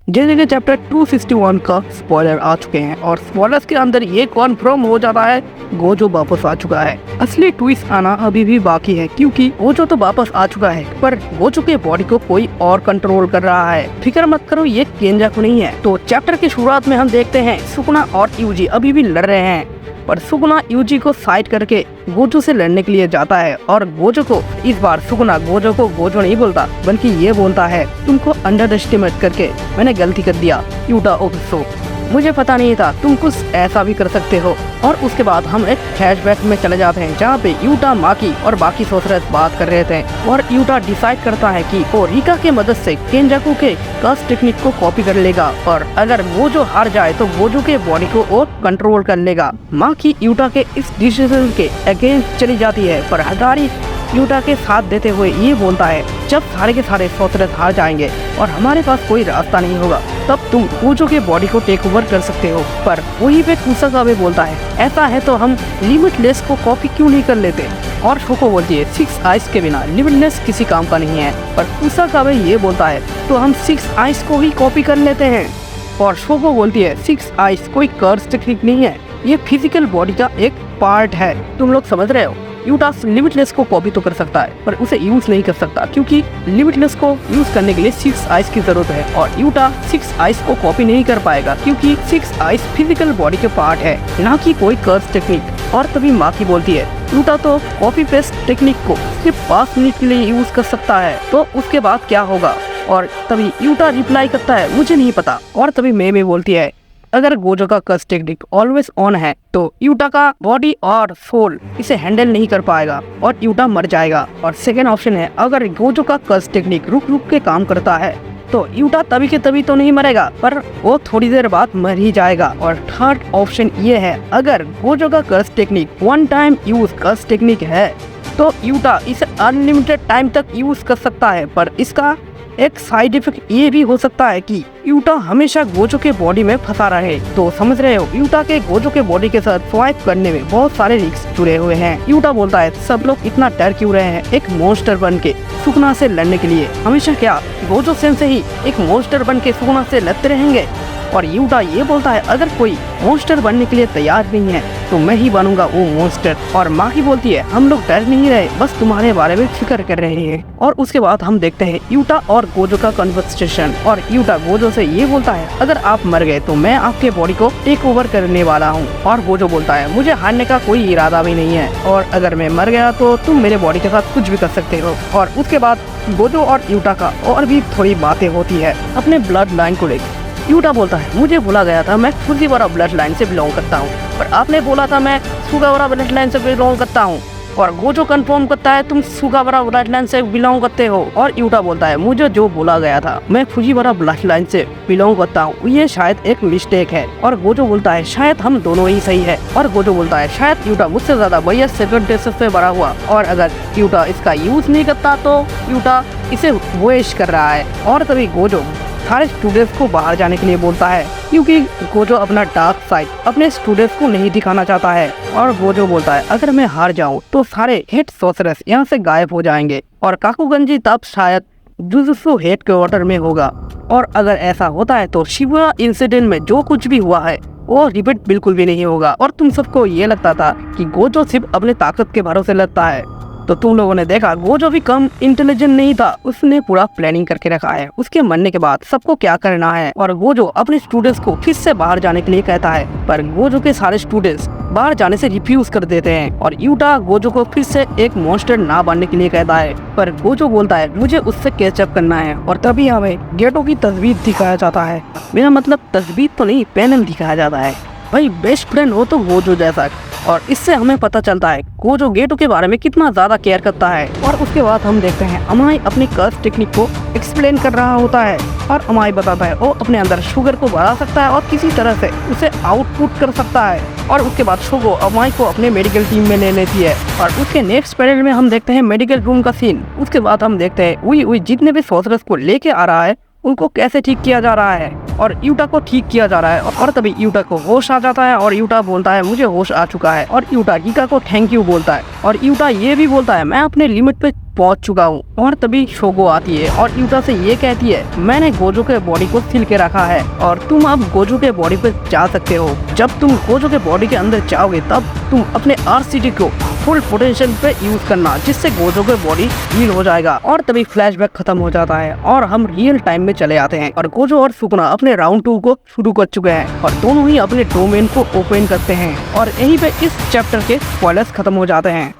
जैसे कि चैप्टर 261 का स्पॉइलर आ चुके हैं और स्पॉयलर्स के अंदर ये कॉन्फर्म हो जाता है गोजो वापस आ चुका है। असली ट्विस्ट आना अभी भी बाकी है क्योंकि गोजो तो वापस आ चुका है पर गोजो के बॉडी को कोई और कंट्रोल कर रहा है। फिक्र मत करो, ये केंजाकू नहीं है। तो चैप्टर की शुरुआत में हम देखते हैं सुकुना और यूजी अभी भी लड़ रहे हैं पर सुकुना यूजी को साइड करके गोजो से लड़ने के लिए जाता है और गोजो को इस बार सुकुना गोजो को गोजो नहीं बोलता बल्कि ये बोलता है तुमको अंडर एस्टिमेट करके मैंने गलती कर दिया यूटा ओकुसो, मुझे पता नहीं था तुम कुछ ऐसा भी कर सकते हो। और उसके बाद हम एक फ्लैशबैक में चले जाते हैं जहाँ पे यूटा माकी और बाकी सोसरस बात कर रहे थे और यूटा डिसाइड करता है कि वो रिका के मदद से केंजाकू के कर्स टेक्निक को कॉपी कर लेगा और अगर गोजो हार जाए तो गोजो के बॉडी को और कंट्रोल कर लेगा। माकी यूटा के इस डिसीजन के अगेंस्ट चली जाती है पर हगारी यूटा के साथ देते हुए ये बोलता है जब सारे के सारे सोसरस हार जाएंगे और हमारे पास कोई रास्ता नहीं होगा तब तुम गोजो के बॉडी को टेक ओवर कर सकते हो। पर वहीं पे कुसाकाबे बोलता है ऐसा है तो हम लिमिटलेस को कॉपी क्यों नहीं कर लेते। और शोको बोलती है 6 आइस के बिना लिमिटलेस किसी काम का नहीं है। पर कुसाकाबे ये बोलता है तो हम 6 आइस को ही कॉपी कर लेते हैं। और शोको बोलती है 6 आइस कोई कर्स टेक्निक नहीं है, ये फिजिकल बॉडी का एक पार्ट है। तुम लोग समझ रहे हो, यूटा लिमिटलेस को कॉपी तो कर सकता है पर उसे यूज नहीं कर सकता क्योंकि लिमिटलेस को यूज करने के लिए 6 आइस की जरूरत है और यूटा 6 आइस को कॉपी नहीं कर पाएगा क्योंकि 6 आइस फिजिकल बॉडी के पार्ट है ना कि कोई कर्स टेक्निक। और तभी माकी बोलती है यूटा तो कॉपी पेस्ट टेक्निक को सिर्फ 5 मिनट के लिए यूज कर सकता है तो उसके बाद क्या होगा। और तभी यूटा रिप्लाई करता है मुझे नहीं पता। और तभी मे बोलती है अगर गोजो का कर्स टेक्निक ऑलवेज ऑन है तो यूटा का बॉडी और सोल इसे हैंडल नहीं कर पाएगा और यूटा मर जाएगा। और सेकेंड ऑप्शन है अगर गोजो का कर्स टेक्निक रुक रुक के काम करता है तो यूटा तभी के तभी तो नहीं मरेगा पर वो थोड़ी देर बाद मर ही जाएगा। और थर्ड ऑप्शन ये है अगर गोजो का curse technique 1 time use curse technique है तो यूटा इसे अनलिमिटेड टाइम तक यूज कर सकता है पर इसका एक साइड इफेक्ट ये भी हो सकता है कि यूटा हमेशा गोजो के बॉडी में फंसा रहे। तो समझ रहे हो, यूटा के गोजो के बॉडी के साथ स्वाइप करने में बहुत सारे रिस्क जुड़े हुए हैं। यूटा बोलता है सब लोग इतना डर क्यों रहे हैं एक मॉन्स्टर बन के सुकुना से लड़ने के लिए, हमेशा क्या गोजो सेंसे ही एक मॉन्स्टर बन के सुकुना से लड़ते रहेंगे। और यूटा ये बोलता है अगर कोई मॉन्स्टर बनने के लिए तैयार नहीं है तो मैं ही बनूंगा वो मॉन्स्टर। और माकी बोलती है हम लोग डर नहीं रहे, बस तुम्हारे बारे में फिक्र कर रहे हैं। और उसके बाद हम देखते हैं यूटा और गोजो का कन्वर्सेशन और यूटा गोजो से ये बोलता है अगर आप मर गए तो मैं आपके बॉडी को टेक ओवर करने वाला हूँ। और गोजो बोलता है मुझे हारने का कोई इरादा भी नहीं है और अगर मैं मर गया तो तुम मेरे बॉडी के साथ कुछ भी कर सकते हो। और उसके बाद गोजो और यूटा का और भी थोड़ी बातें होती है अपने ब्लड लाइन को लेकर। यूटा बोलता है मुझे भूला गया था मैं फुजीवारा ब्लड लाइन से बिलोंग करता हूँ पर आपने बोला था मैं सुगावारा ब्लड लाइन से बिलोंग करता हूँ। और गोजो कंफर्म करता है तुम सुगावारा ब्लड लाइन से बिलोंग करते हो। और यूटा बोलता है मुझे जो बोला गया था मैं फुजीवारा ब्लड लाइन से बिलोंग करता हूँ ये शायद एक मिस्टेक है। और गोजो बोलता है शायद हम दोनों ही सही है। और गोजो बोलता है शायद यूटा मुझसे ज्यादा भैया सेकंड से बड़ा हुआ और अगर यूटा इसका यूज नहीं करता तो यूटा इसे वेस्ट कर रहा है। और तभी गोजो सारे स्टूडेंट्स को बाहर जाने के लिए बोलता है क्योंकि गोजो अपना डार्क साइड अपने स्टूडेंट्स को नहीं दिखाना चाहता है। और गोजो बोलता है अगर मैं हार जाऊं तो सारे हेड सोसरस यहाँ से गायब हो जाएंगे और काकुगंजी तब शायद जुजुत्सु हेड क्वार्टर में होगा। और अगर ऐसा होता है तो शिबुया इंसिडेंट में जो कुछ भी हुआ है वो रिपीट बिल्कुल भी नहीं होगा। और तुम सबको ये लगता था कि गोजो सिर्फ अपने ताकत के भरोसे लड़ता है तो तुम लोगों ने देखा गोजो भी कम इंटेलिजेंट नहीं था, उसने पूरा प्लानिंग करके रखा है उसके मरने के बाद सबको क्या करना है। और गोजो अपने स्टूडेंट्स को फिर से बाहर जाने के लिए कहता है पर गोजो के सारे स्टूडेंट्स बाहर जाने से रिफ्यूज कर देते हैं। और यूटा गोजो को फिर से एक मॉन्स्टर ना बनने के लिए कहता है पर गोजो बोलता है मुझे उससे कैचअप करना है। और तभी हमें गेटो की तस्वीर दिखाया जाता है, मेरा मतलब तस्वीर तो नहीं पैनल दिखाया जाता है। भाई बेस्ट फ्रेंड हो तो गोजो जैसा। और इससे हमें पता चलता है गोजो गेटो के बारे में कितना ज्यादा केयर करता है। और उसके बाद हम देखते हैं अमाई अपनी कर्स टेक्निक को एक्सप्लेन कर रहा होता है और अमाई बताता है वो अपने अंदर शुगर को बढ़ा सकता है और किसी तरह से उसे आउटपुट कर सकता है। और उसके बाद शोगो अमाई को अपने मेडिकल टीम में ले लेती है। और उसके नेक्स्ट पैनल में हम देखते हैं मेडिकल रूम का सीन। उसके बाद हम देखते हैं उई जितने भी सोसरस को लेके आ रहा है उनको कैसे ठीक किया जा रहा है और यूटा को ठीक किया जा रहा है। और तभी यूटा को होश आ जाता है और यूटा बोलता है मुझे होश आ चुका है। और यूटा रिका को थैंक यू बोलता है और यूटा ये भी बोलता है मैं अपने लिमिट पे पहुंच चुका हूँ। और तभी शोगो आती है और यूटा से ये कहती है मैंने गोजो के बॉडी को सील के रखा है और तुम अब गोजो के बॉडी पे जा सकते हो। जब तुम गोजो के बॉडी के अंदर जाओगे तब तुम अपने आरसीटी को फुल पोटेंशियल पे यूज करना, जिससे गोजो के बॉडी हील हो जाएगा। और तभी फ्लैशबैक खत्म हो जाता है और हम रियल टाइम में चले आते हैं और गोजो और सुकुना अपने राउंड 2 को शुरू कर चुके हैं और दोनों ही अपने डोमेन को ओपन करते हैं और यहीं पे इस चैप्टर के स्पॉयलर्स खत्म हो जाते हैं।